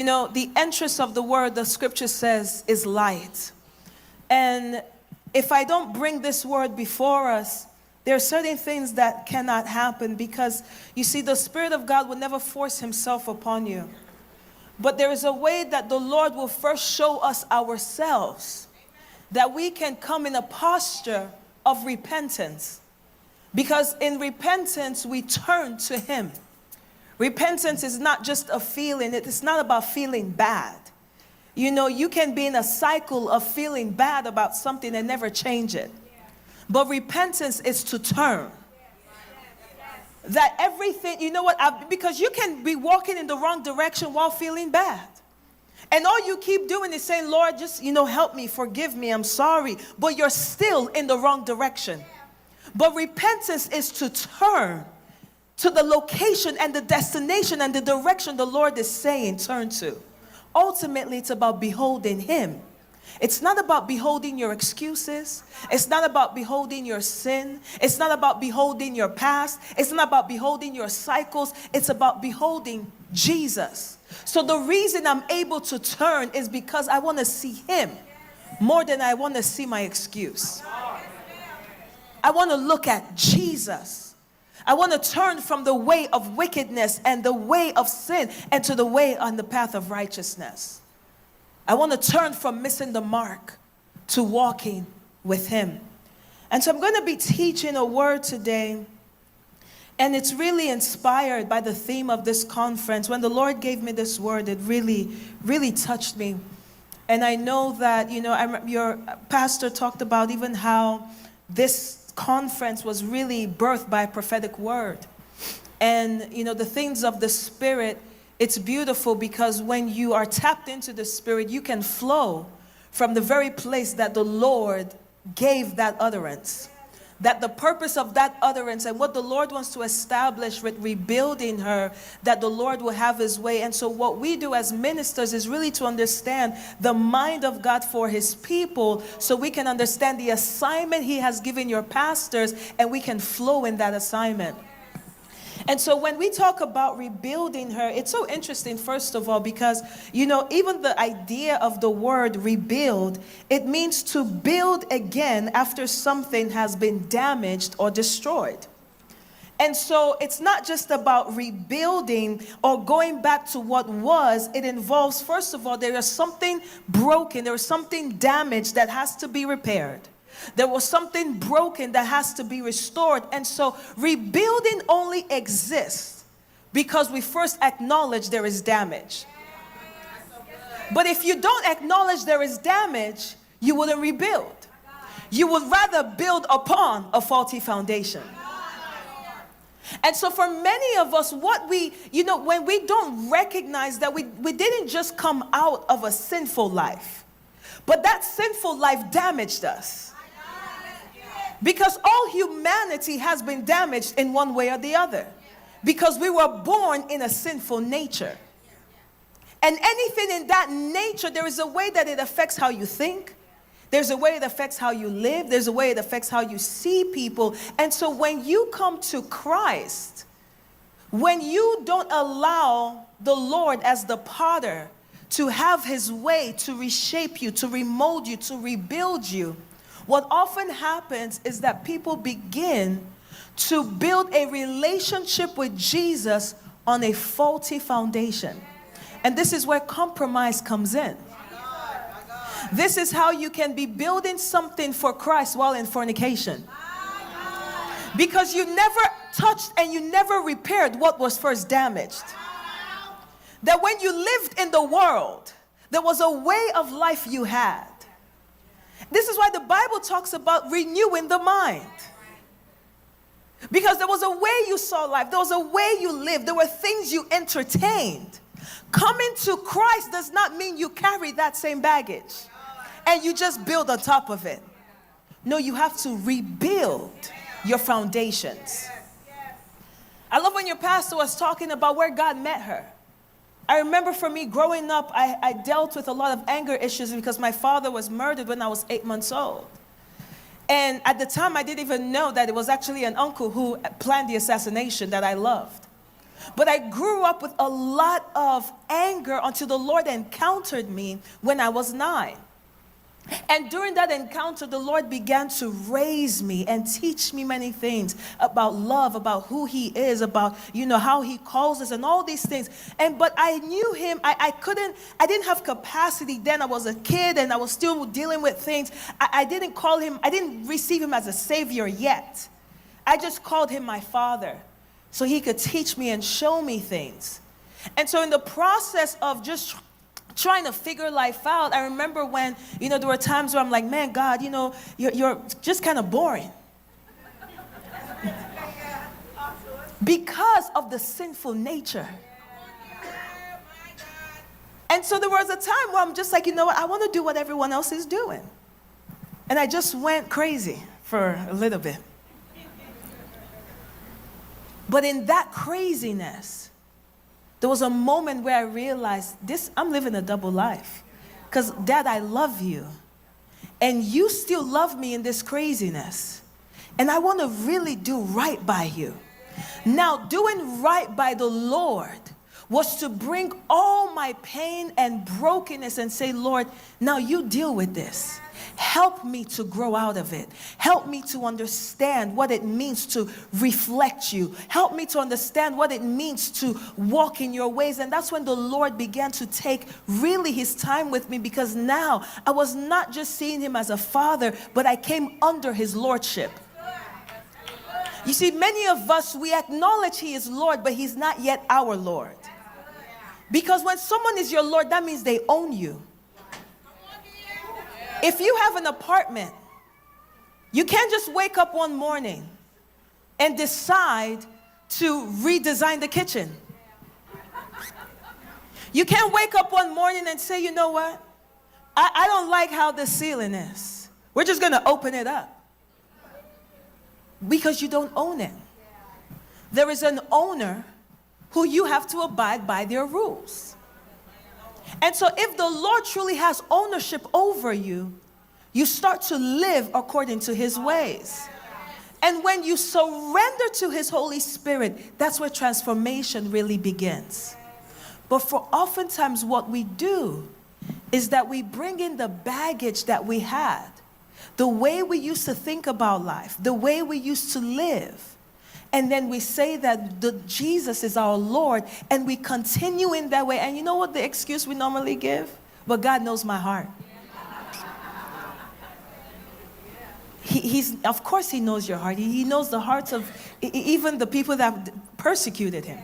You know, the entrance of the word, the scripture says, is light. And if I don't bring this word before us, there are certain things that cannot happen, because you see, the Spirit of God will never force himself upon you. But there is a way that the Lord will first show us ourselves, that we can come in a posture of repentance. Because in repentance, we turn to him. Repentance is not just a feeling. It's not about feeling bad. You know, you can be in a cycle of feeling bad about something and never change it. But repentance is to turn. That everything, you know what, because you can be walking in the wrong direction while feeling bad. And all you keep doing is saying, Lord, just, help me, forgive me, I'm sorry. But you're still in the wrong direction. But repentance is to turn to the location and the destination and the direction the Lord is saying turn to. Ultimately, it's about beholding him. It's not about beholding your excuses. It's not about beholding your sin. It's not about beholding your past. It's not about beholding your cycles. It's about beholding Jesus. So the reason I'm able to turn is because I want to see him more than I want to see my excuse. I want to look at Jesus. I want to turn from the way of wickedness and the way of sin and to the way on the path of righteousness. I want to turn from missing the mark to walking with him. And so I'm going to be teaching a word today, and it's really inspired by the theme of this conference. When the Lord gave me this word, it really, really touched me. And I know that, your pastor talked about even how this conference was really birthed by a prophetic word. And, the things of the Spirit, it's beautiful, because when you are tapped into the Spirit, you can flow from the very place that the Lord gave that utterance. That the purpose of that utterance and what the Lord wants to establish with rebuilding her, that the Lord will have his way. And so what we do as ministers is really to understand the mind of God for his people, so we can understand the assignment he has given your pastors, and we can flow in that assignment. And so when we talk about rebuilding her, it's so interesting, first of all, because, even the idea of the word rebuild, it means to build again after something has been damaged or destroyed. And so it's not just about rebuilding or going back to what was. It involves, first of all, there is something broken, there is something damaged that has to be repaired. There was something broken that has to be restored. And so rebuilding only exists because we first acknowledge there is damage. But if you don't acknowledge there is damage, you wouldn't rebuild. You would rather build upon a faulty foundation. And so for many of us, what we, when we don't recognize that we didn't just come out of a sinful life, but that sinful life damaged us. Because all humanity has been damaged in one way or the other. Because we were born in a sinful nature. And anything in that nature, there is a way that it affects how you think. There's a way it affects how you live. There's a way it affects how you see people. And so when you come to Christ, when you don't allow the Lord as the potter to have his way to reshape you, to remold you, to rebuild you, what often happens is that people begin to build a relationship with Jesus on a faulty foundation. And this is where compromise comes in. This is how you can be building something for Christ while in fornication. Because you never touched and you never repaired what was first damaged. That when you lived in the world, there was a way of life you had. This is why the Bible talks about renewing the mind. Because there was a way you saw life. There was a way you lived. There were things you entertained. Coming to Christ does not mean you carry that same baggage and you just build on top of it. No, you have to rebuild your foundations. I love when your pastor was talking about where God met her. I remember for me growing up, I dealt with a lot of anger issues because my father was murdered when I was 8 months old. And at the time, I didn't even know that it was actually an uncle who planned the assassination that I loved. But I grew up with a lot of anger until the Lord encountered me when I was 9. And during that encounter, the Lord began to raise me and teach me many things about love, about who he is, about, how he calls us and all these things. But I knew him. I didn't have capacity then. I was a kid and I was still dealing with things. I didn't receive him as a savior yet. I just called him my father so he could teach me and show me things. And so in the process of just trying to figure life out, I remember when, there were times where I'm like, man, God, you're just kind of boring. Because of the sinful nature. And so there was a time where I'm just like, I want to do what everyone else is doing. And I just went crazy for a little bit. But in that craziness, there was a moment where I realized I'm living a double life. Because, Dad, I love you. And you still love me in this craziness. And I want to really do right by you. Now, doing right by the Lord was to bring all my pain and brokenness and say, Lord, now you deal with this. Help me to grow out of it. Help me to understand what it means to reflect you. Help me to understand what it means to walk in your ways. And that's when the Lord began to take really his time with me, because now I was not just seeing him as a father, but I came under his lordship. You see, many of us, we acknowledge he is Lord, but he's not yet our Lord. Because when someone is your Lord, that means they own you. If you have an apartment, you can't just wake up one morning and decide to redesign the kitchen. You can't wake up one morning and say, you know what? I don't like how the ceiling is. We're just going to open it up. Because you don't own it. There is an owner who you have to abide by their rules. And so if the Lord truly has ownership over you, you start to live according to his ways. And when you surrender to his Holy Spirit, that's where transformation really begins. But for oftentimes what we do is that we bring in the baggage that we had, the way we used to think about life, the way we used to live. And then we say that Jesus is our Lord, and we continue in that way. And you know what the excuse we normally give? But God knows my heart. Of course he knows your heart. He knows the hearts of even the people that persecuted him.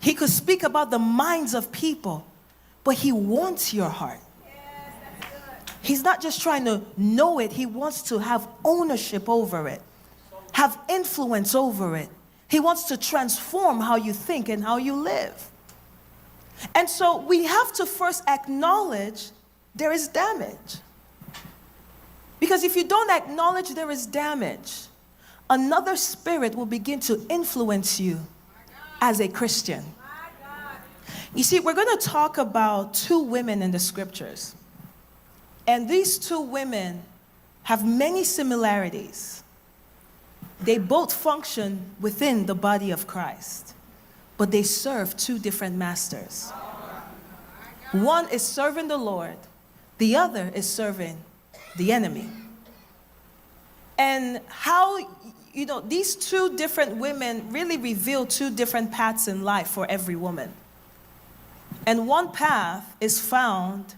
He could speak about the minds of people, but he wants your heart. He's not just trying to know it. He wants to have ownership over it. Have influence over it. He wants to transform how you think and how you live. And so we have to first acknowledge there is damage. Because if you don't acknowledge there is damage, another spirit will begin to influence you as a Christian. You see, we're going to talk about 2 women in the scriptures. And these 2 women have many similarities. They both function within the body of Christ, but they serve 2 different masters. One is serving the Lord, the other is serving the enemy. And how, these 2 different women really reveal 2 different paths in life for every woman. And one path is found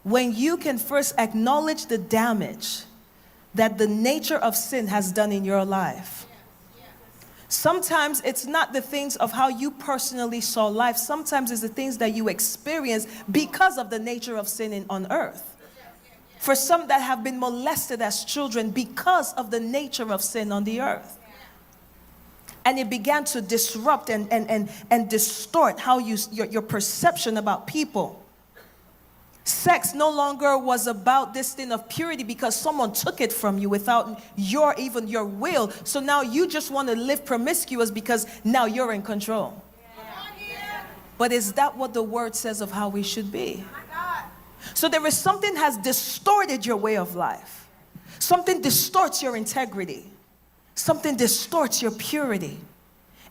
when you can first acknowledge the damage that the nature of sin has done in your life. Sometimes it's not the things of how you personally saw life. Sometimes it's the things that you experience because of the nature of sin on earth. For some that have been molested as children because of the nature of sin on the earth. And it began to disrupt and distort how your perception about people. Sex no longer was about this thing of purity because someone took it from you without even your will. So now you just want to live promiscuous because now you're in control. But is that what the word says of how we should be? So there is something has distorted your way of life. Something distorts your integrity. Something distorts your purity.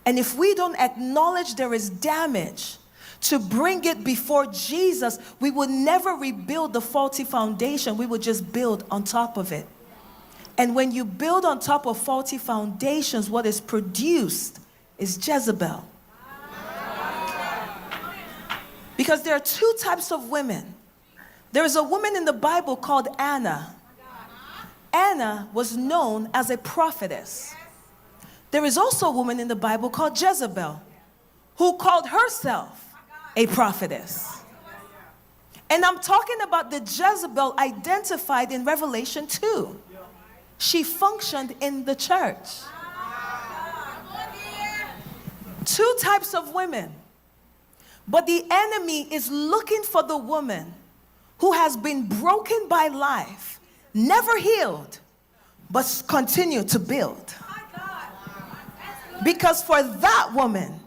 And if we don't acknowledge there is damage, to bring it before Jesus, we will never rebuild the faulty foundation. We will just build on top of it. And when you build on top of faulty foundations, what is produced is Jezebel. Because there are two types of women. There is a woman in the Bible called Anna. Anna was known as a prophetess. There is also a woman in the Bible called Jezebel, who called herself a prophetess. And I'm talking about the Jezebel identified in Revelation 2. She functioned in the church. Two types of women. But the enemy is looking for the woman who has been broken by life, never healed, but continue to build. Because for that woman,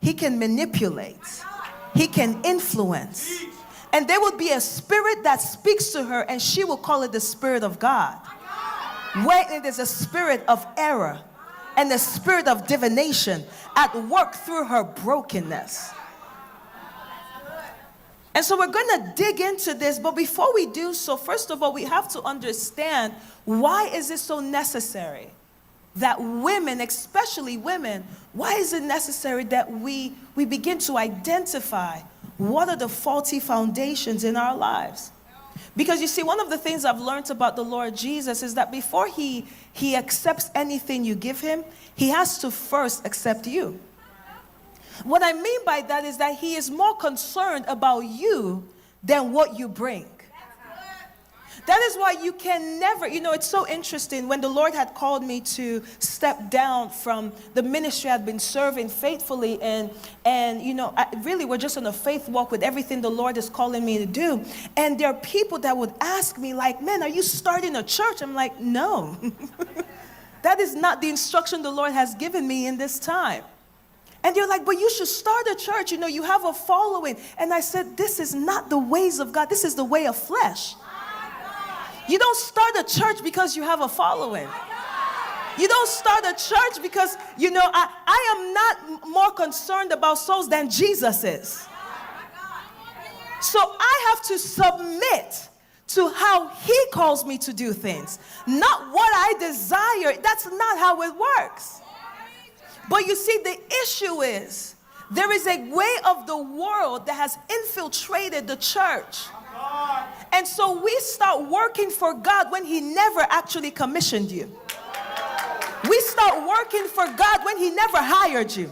he can manipulate. He can influence. And there will be a spirit that speaks to her, and she will call it the Spirit of God. Where it is a spirit of error and the spirit of divination at work through her brokenness. And so we're going to dig into this, but before we do so, first of all, we have to understand, why is it so necessary that women, especially women, why is it necessary that we begin to identify what are the faulty foundations in our lives? Because you see, one of the things I've learned about the Lord Jesus is that before he accepts anything you give him, he has to first accept you. What I mean by that is that he is more concerned about you than what you bring. That is why you can never, it's so interesting. When the Lord had called me to step down from the ministry I'd been serving faithfully, and I really we're just on a faith walk with everything the Lord is calling me to do. And there are people that would ask me like, man, are you starting a church? I'm like, no. That is not the instruction the Lord has given me in this time. And you're like, but you should start a church. You have a following. And I said, this is not the ways of God. This is the way of flesh. You don't start a church because you have a following. You don't start a church because, I am not more concerned about souls than Jesus is. So I have to submit to how he calls me to do things. Not what I desire. That's not how it works. But you see, the issue is, there is a way of the world that has infiltrated the church. And so we start working for God when he never actually commissioned you. We start working for God when he never hired you.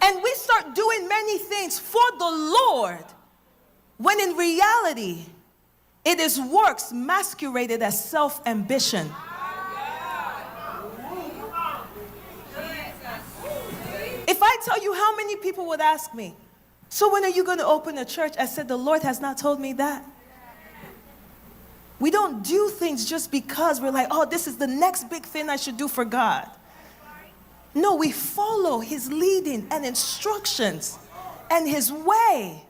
And we start doing many things for the Lord, when in reality, it is works masqueraded as self-ambition. If I tell you how many people would ask me, so when are you going to open a church? I said, the Lord has not told me that. We don't do things just because we're like, oh, this is the next big thing I should do for God. No, we follow his leading and instructions and his way.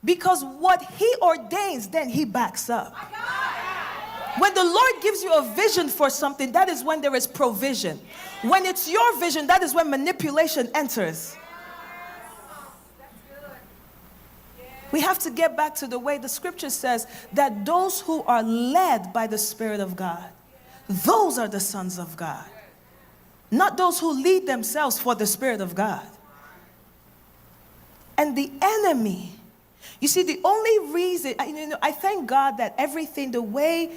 Because what he ordains, then he backs up. When the Lord gives you a vision for something, that is when there is provision. When it's your vision, that is when manipulation enters. We have to get back to the way the scripture says that those who are led by the Spirit of God, those are the sons of God. Not those who lead themselves for the Spirit of God. And the enemy, you see, the only reason, I thank God that everything, the way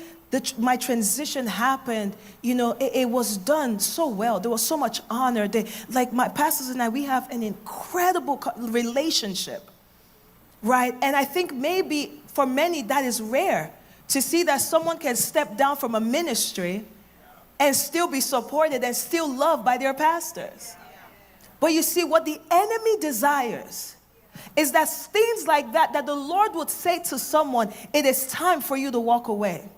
my transition happened, it was done so well. There was so much honor. Like my pastors and I, we have an incredible relationship, right? And I think maybe for many that is rare, to see that someone can step down from a ministry and still be supported and still loved by their pastors. But you see, what the enemy desires is that things like that the Lord would say to someone, it is time for you to walk away.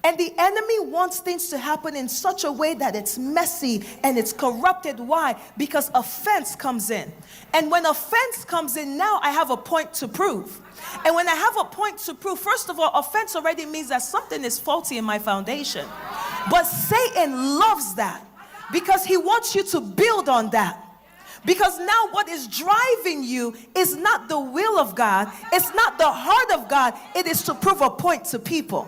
And the enemy wants things to happen in such a way that it's messy and it's corrupted. Why? Because offense comes in. And when offense comes in, now I have a point to prove. And when I have a point to prove, first of all, offense already means that something is faulty in my foundation. But Satan loves that. Because he wants you to build on that. Because now what is driving you is not the will of God. It's not the heart of God. It is to prove a point to people.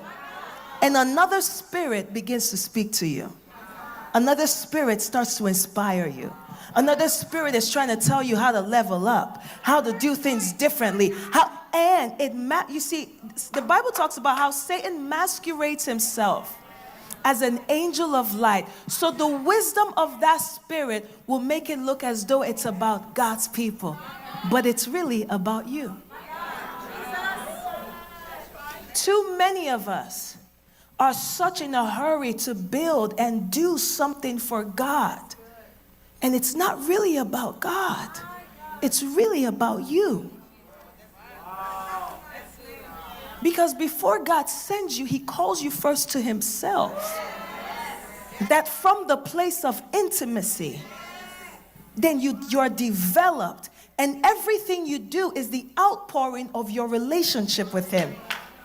And another spirit begins to speak to you. Another spirit starts to inspire you. Another spirit is trying to tell you how to level up, how to do things differently. You see, the Bible talks about how Satan masquerades himself as an angel of light. So the wisdom of that spirit will make it look as though it's about God's people. But it's really about you. Too many of us are such in a hurry to build and do something for God. And it's not really about God. It's really about you. Because before God sends you, he calls you first to himself. That from the place of intimacy, then you're developed. And everything you do is the outpouring of your relationship with him.